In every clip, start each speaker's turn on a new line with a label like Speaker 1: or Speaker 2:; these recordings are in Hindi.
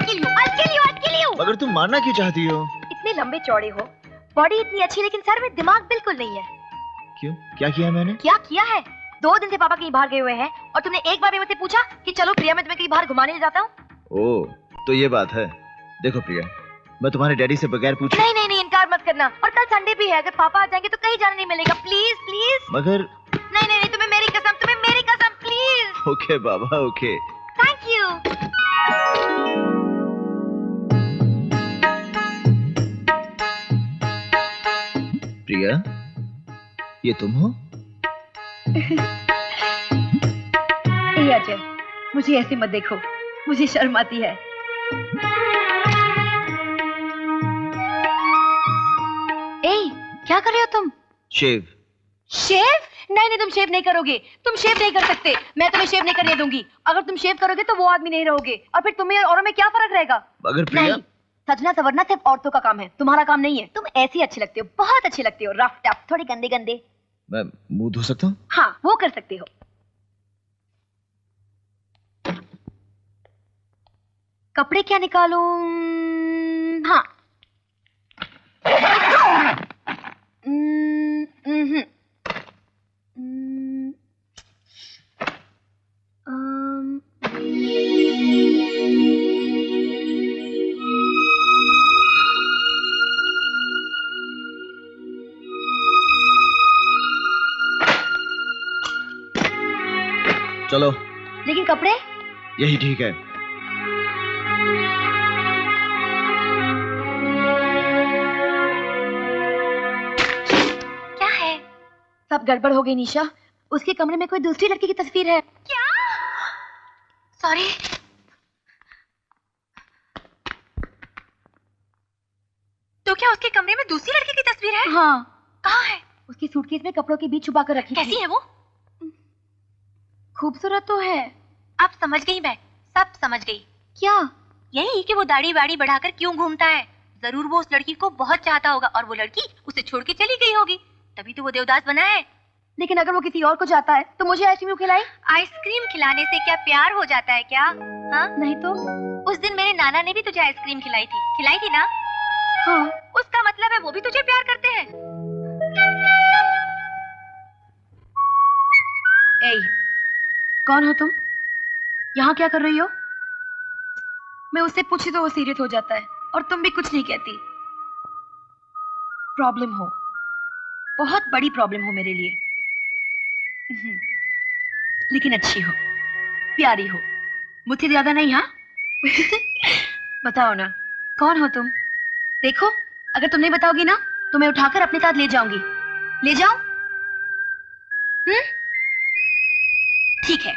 Speaker 1: मगर तुम मारना क्यों चाहती हो?
Speaker 2: इतने लंबे चौड़े हो, बॉडी इतनी अच्छी, लेकिन सर में दिमाग बिल्कुल नहीं है।
Speaker 1: क्यों? क्या किया मैंने?
Speaker 2: क्या किया है? 2 दिन से पापा कहीं बाहर गए हुए हैं और तुमने एक बार भी मुझसे पूछा कि चलो प्रिया मैं तुम्हें कहीं बाहर घुमाने ले जाता हूँ।
Speaker 1: ओह, तो ये बात है। देखो प्रिया, मैं तुम्हारे डैडी से बगैर पूछे।
Speaker 2: नहीं, इनकार मत करना। और कल संडे भी है, अगर पापा आ जाएंगे तो कहीं जाने नहीं मिलेगा। प्लीज।
Speaker 1: मगर
Speaker 2: नहीं, तुम्हें मेरी कसम, प्लीज।
Speaker 1: ओके बाबा, ओके।
Speaker 2: Thank you.
Speaker 1: प्रिया, ये तुम हो?
Speaker 2: अजय, मुझे ऐसे मत देखो, मुझे शर्म आती है। क्या कर रहे हो तुम?
Speaker 1: शेव।
Speaker 2: नहीं, तुम शेव नहीं करोगे। तुम शेव नहीं कर सकते। मैं तुम्हें शेव नहीं करने दूंगी। अगर तुम शेव करोगे तो वो आदमी नहीं रहोगे, और फिर तुम्हें और में क्या फर्क रहेगा?
Speaker 1: मगर प्रिया,
Speaker 2: सजना सवरना सिर्फ औरतों का काम है, तुम्हारा काम नहीं है। तुम ऐसी अच्छी लगती हो, बहुत अच्छी लगती हो, रफ टफ, थोड़ी गंदे।
Speaker 1: मैं मुंह धो सकता हूँ?
Speaker 2: हाँ, वो कर सकते हो। कपड़े क्या निकालूं? हाँ।
Speaker 1: चलो।
Speaker 2: लेकिन कपड़े?
Speaker 1: यही ठीक है।
Speaker 2: क्या है? सब गड़बड़ हो गई निशा। उसके कमरे में कोई दूसरी लड़की की तस्वीर है। क्या? सॉरी। तो क्या उसके कमरे में दूसरी लड़की की तस्वीर है? हाँ। कहाँ है? उसकी सूटकेस में कपड़ों के बीच छुपा कर रखी। कैसी है वो? खूबसूरत तो है। अब समझ गई मैं, सब समझ गई। क्या? यही कि वो दाढ़ी वाड़ी बढ़ाकर क्यों घूमता है। जरूर वो उस लड़की को बहुत चाहता होगा और वो लड़की उसे छोड़ के चली गई होगी, तभी तो वो देवदास बना है। लेकिन अगर वो किसी और को चाहता है तो मुझे आइसक्रीम खिलाई? आइसक्रीम खिलाने से क्या प्यार हो जाता है क्या? हाँ? नहीं तो? उस दिन मेरे नाना ने भी तुझे आइसक्रीम खिलाई थी ना? हाँ। उसका मतलब है वो भी तुझे प्यार करते हैं। कौन हो तुम? यहाँ क्या कर रही हो? मैं उससे पूछी तो वो सीरियस हो जाता है, और तुम भी कुछ नहीं कहती। प्रॉब्लम हो, बहुत बड़ी प्रॉब्लम हो मेरे लिए। लेकिन अच्छी हो, प्यारी हो, मुझसे ज्यादा नहीं। हाँ? बताओ ना, कौन हो तुम? देखो, अगर तुम नहीं बताओगी ना तो मैं उठाकर अपने साथ ले जाऊंगी। ले जाऊं? ठीक है।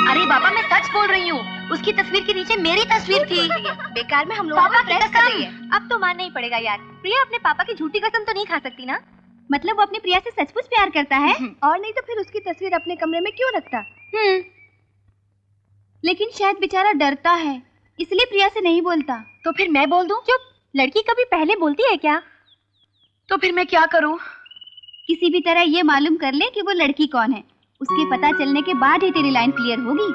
Speaker 2: अरे बाबा, मैं सच बोल रही हूँ। उसकी तस्वीर के नीचे मेरी तस्वीर थी। बेकार में हम लोगों का प्रेस कर रही है। अब तो मानना ही पड़ेगा यार। प्रिया अपने पापा की झूठी कसम तो नहीं खा सकती ना? मतलब वो अपनी प्रिया से सचमुच प्यार करता है? और नहीं तो फिर उसकी तस्वीर अपने कमरे में क्यों रखता? लेकिन शायद बेचारा डरता है, इसलिए प्रिया से नहीं बोलता। तो फिर मैं बोल दूं? चुप। लड़की कभी पहले बोलती है क्या? तो फिर मैं क्या करूं? किसी भी तरह ये मालूम कर ले कि वो लड़की कौन है। उसके पता चलने के बाद ही तेरी लाइन क्लियर होगी।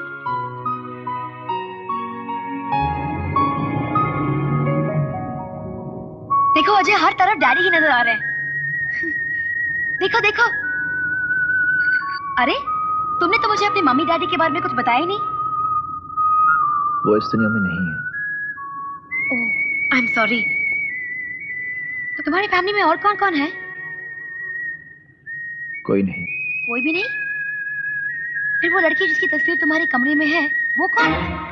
Speaker 2: देखो अजय, हर तरफ डैडी ही नजर आ रहे हैं। देखो देखो। अरे, तुमने तो मुझे अपने मम्मी डैडी के बारे में कुछ बताया ही नहीं।
Speaker 1: वो इस दुनिया में नहीं है।
Speaker 2: ओह, आई एम सॉरी। तो तुम्हारी फैमिली में और कौन कौन है?
Speaker 1: कोई नहीं।
Speaker 2: कोई भी नहीं? फिर वो लड़की जिसकी तस्वीर तुम्हारे कमरे में है, वो कौन?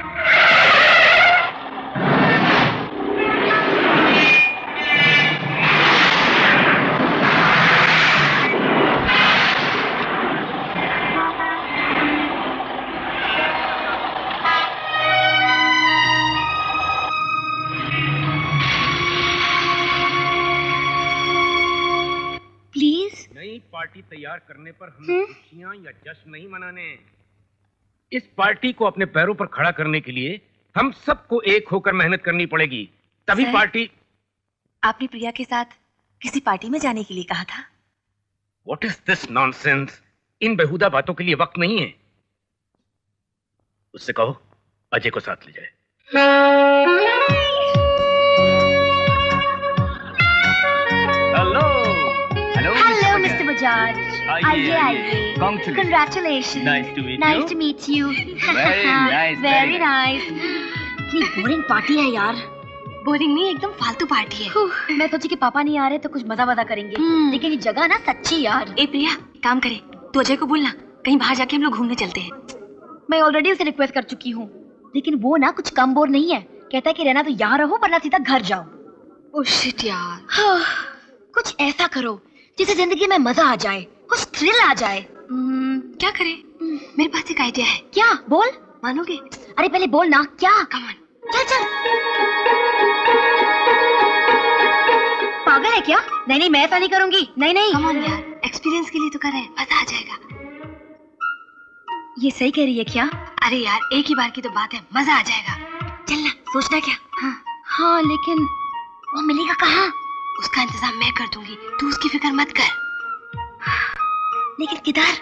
Speaker 3: नई पार्टी तैयार करने पर हमें खुशियां या जश्न नहीं मनाने। इस पार्टी को अपने पैरों पर खड़ा करने के लिए हम सबको एक होकर मेहनत करनी पड़ेगी, तभी पार्टी।
Speaker 2: आपने प्रिया के साथ किसी पार्टी में जाने के लिए कहा था।
Speaker 3: What is this nonsense? इन बेहुदा बातों के लिए वक्त नहीं है। उससे कहो अजय को साथ ले जाए। Hello
Speaker 2: hello mister Bajaj. आइए आइए। Congratulations.
Speaker 4: Nice to meet
Speaker 2: Nice
Speaker 4: you.
Speaker 2: to meet you.
Speaker 4: Very nice, very
Speaker 2: Very nice. इतनी बोरिंग पार्टी है यार। बोरिंग नहीं, एकदम फालतू पार्टी है। मैं सोची कि पापा नहीं आ रहे तो कुछ मजा करेंगे, लेकिन ये जगह ना सच्ची यार। ए प्रिया, काम करे तो अजय को बोलना कहीं बाहर जाके हम लोग घूमने चलते हैं। मैं ऑलरेडी उसे रिक्वेस्ट कर चुकी हूँ, लेकिन वो ना कुछ कम बोर नहीं है। कहता है कि रहना तो यहाँ रहो वरना सीधा घर जाओ। ओह शिट यार। कुछ ऐसा करो जिससे जिंदगी में मजा आ जाए, कुछ थ्रिल आ जाए। क्या करें? मेरे पास एक आइडिया है। क्या? बोल। मानोगे? अरे पहले बोल ना। क्या? Come on. चल। पागल है क्या? नहीं मैं ऐसा नहीं करूंगी। नहीं कम ऑन यार, एक्सपीरियंस के लिए तो कर रहे हैं, मजा आ जाएगा। ये सही कह रही है क्या? अरे यार एक ही बार की तो बात है, मजा आ जाएगा। चलना, सोचना क्या? हाँ लेकिन वो मिलेगा कहाँ? उसका इंतजाम मैं कर दूंगी, तू उसकी फिक्र मत कर। लेकिन किधर?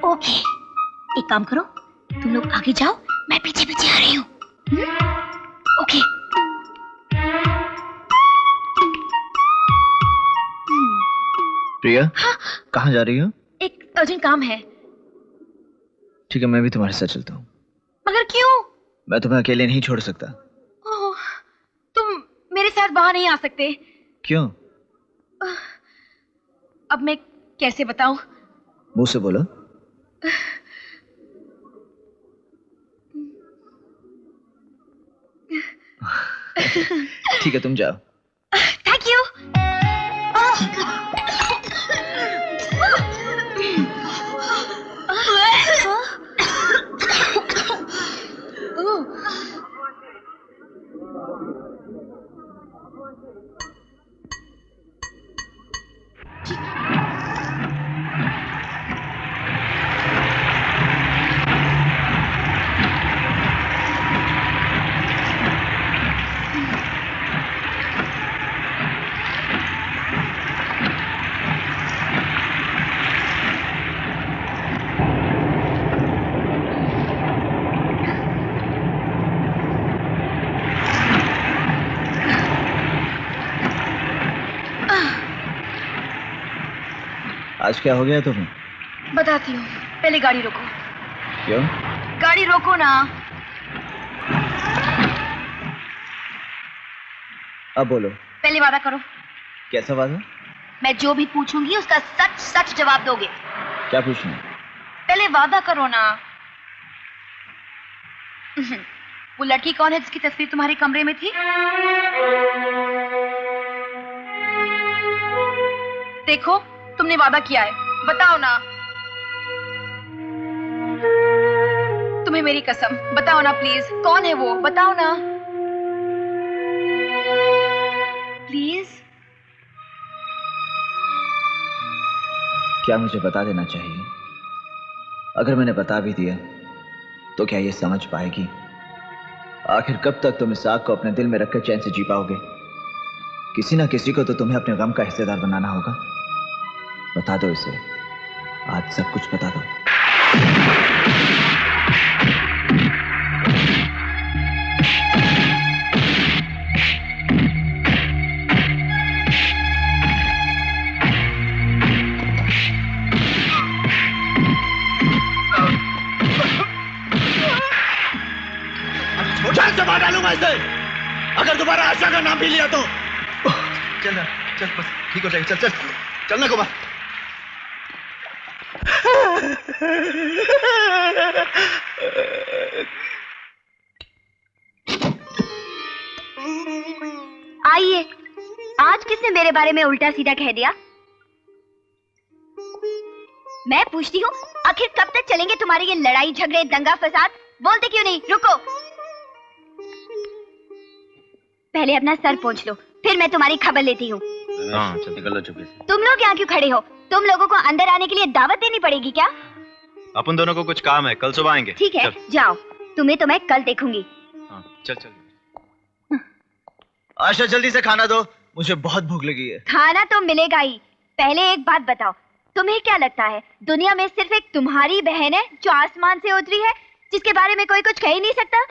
Speaker 2: ओके, एक काम करो, तुम लोग आगे जाओ, मैं पीछे आ रही हूँ। ओके।
Speaker 1: प्रिया, कहाँ जा रही हो?
Speaker 2: एक अर्जेंट काम है।
Speaker 1: ठीक है, मैं भी तुम्हारे साथ चलता हूँ।
Speaker 2: मगर क्यों?
Speaker 1: मैं तुम्हें अकेले नहीं छोड़ सकता।
Speaker 2: ओह, तुम मेरे साथ बाहर नहीं आ सकते।
Speaker 1: क्यों?
Speaker 2: अब मैं कैसे बताऊं?
Speaker 1: मुंह से बोलो। ठीक है, तुम जाओ।
Speaker 2: Thank you.
Speaker 1: आज क्या हो गया तुम्हें?
Speaker 2: बताती हूँ, पहले गाड़ी रोको।
Speaker 1: क्यों?
Speaker 2: गाड़ी रोको ना।
Speaker 1: अब बोलो।
Speaker 2: पहले वादा करो।
Speaker 1: कैसा वादा?
Speaker 2: मैं जो भी पूछूंगी उसका सच जवाब दोगे।
Speaker 1: क्या पूछना?
Speaker 2: पहले वादा करो ना। वो लड़की कौन है जिसकी तस्वीर तुम्हारे कमरे में थी? देखो, तुमने वादा किया है, बताओ ना। तुम्हें मेरी कसम, बताओ ना प्लीज, कौन है वो? बताओ ना प्लीज।
Speaker 1: क्या मुझे बता देना चाहिए? अगर मैंने बता भी दिया तो क्या ये समझ पाएगी? आखिर कब तक तुम इस आग को अपने दिल में रखकर चैन से जी पाओगे? किसी ना किसी को तो तुम्हें अपने गम का हिस्सेदार बनाना होगा। बता दो इसे, आज सब कुछ बता दो।
Speaker 5: जान से मार डालूंगा इसे, अगर दोबारा आशा का नाम भी लिया तो।
Speaker 1: चल बस ठीक हो जाएगी। चलना कुमार।
Speaker 2: आइए, आज किसने मेरे बारे में उल्टा सीधा कह दिया? मैं पूछती हूँ, आखिर कब तक चलेंगे तुम्हारे ये लड़ाई झगड़े दंगा फसाद? बोलते क्यों नहीं? रुको, पहले अपना सर पोंछ लो, फिर मैं तुम्हारी खबर लेती हूँ।
Speaker 5: हाँ, चल निकल लो चुपके से।
Speaker 2: तुम लोग यहाँ क्यों खड़े हो? तुम लोगों को अंदर आने के लिए दावत देनी पड़ेगी क्या?
Speaker 4: अपन दोनों को कुछ काम है, कल सुबह आएंगे।
Speaker 2: ठीक है, जाओ, तुम्हें तो मैं कल देखूंगी।
Speaker 4: हाँ, चल।
Speaker 1: आशा जल्दी से खाना दो, मुझे बहुत भूख लगी है।
Speaker 6: खाना तो मिलेगा ही। पहले एक बात बताओ, तुम्हें क्या लगता है दुनिया में सिर्फ एक तुम्हारी बहन है जो आसमान से उतरी है, जिसके बारे में कोई कुछ कह ही नहीं सकता?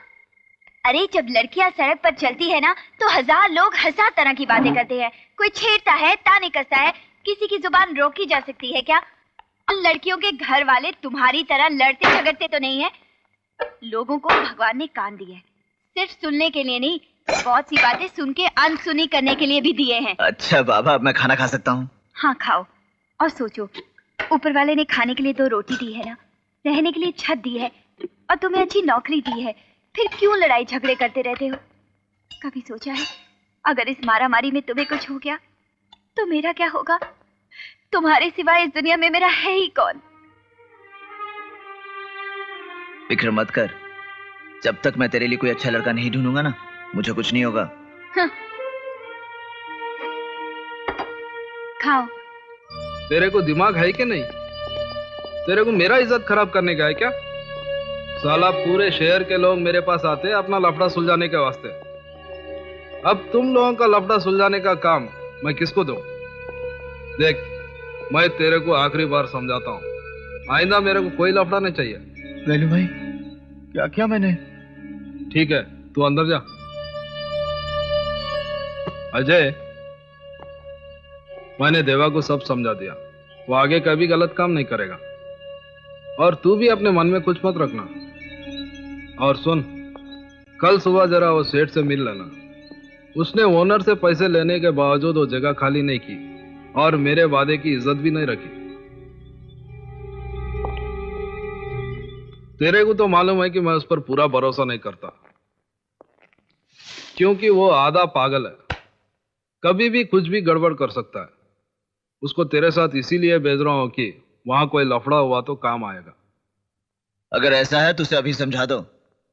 Speaker 6: अरे जब लड़कियां सड़क पर चलती है ना, तो हजार लोग हजार तरह की बातें करते हैं। कोई छेड़ता है, ताने कसता है, किसी की जुबान रोकी जा सकती है क्या? लड़कियों के घर वाले तुम्हारी तरह लड़ते झगड़ते तो नहीं है। लोगों को भगवान ने कान दिए, सिर्फ सुनने के लिए नहीं, बहुत सी बातें सुन के अनसुनी करने के लिए भी दिए हैं।
Speaker 1: अच्छा बाबा, अब मैं खाना खा सकता हूँ?
Speaker 6: हाँ खाओ, और सोचो, ऊपर वाले ने खाने के लिए 2 रोटी दी है ना, रहने के लिए छत दी है, और तुम्हें अच्छी नौकरी दी है, फिर क्यों लड़ाई झगड़े करते रहते हो? कभी सोचा है अगर इस मारामारी में तुम्हें कुछ हो गया तो मेरा क्या होगा? तुम्हारे सिवाय इस दुनिया में मेरा है ही कौन?
Speaker 1: फिक्र मत कर, जब तक मैं तेरे लिए कोई अच्छा लड़का नहीं ढूंढूंगा ना, मुझे कुछ नहीं होगा।
Speaker 6: हाँ। खाओ।
Speaker 7: तेरे को दिमाग है कि नहीं? तेरे को मेरा इज्जत खराब करने का है क्या? साला पूरे शहर के लोग मेरे पास आते हैं अपना लफड़ा सुलझाने के वास्ते। अब तुम लोगों का लफड़ा सुलझाने का काम मैं किसको दूं? देख, मैं तेरे को आखिरी बार समझाता हूँ, आइंदा मेरे को कोई लफड़ा नहीं चाहिए।
Speaker 1: वेलू भाई, क्या किया मैंने?
Speaker 7: ठीक है, तू अंदर जा। अजय, मैंने देवा को सब समझा दिया, वो आगे कभी गलत काम नहीं करेगा, और तू भी अपने मन में कुछ मत रखना। और सुन, कल सुबह जरा वो सेठ से मिल लेना। उसने ओनर से पैसे लेने के बावजूद वो जगह खाली नहीं की और मेरे वादे की इज्जत भी नहीं रखी। तेरे को तो मालूम है कि मैं उस पर पूरा भरोसा नहीं करता, क्योंकि वो आधा पागल है, कभी भी कुछ भी गड़बड़ कर सकता है। उसको तेरे साथ इसीलिए भेज रहा हूं कि वहां कोई लफड़ा हुआ तो काम आएगा।
Speaker 1: अगर ऐसा है तो उसे अभी समझा दो,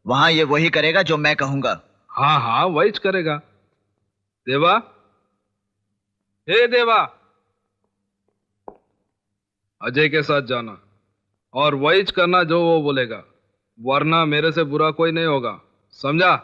Speaker 1: वहां ये वही करेगा जो मैं कहूंगा।
Speaker 7: हाँ हाँ, वही करेगा। देवा, हे देवा, अजय के साथ जाना और वही करना जो वो बोलेगा, वरना मेरे से बुरा कोई नहीं होगा, समझा?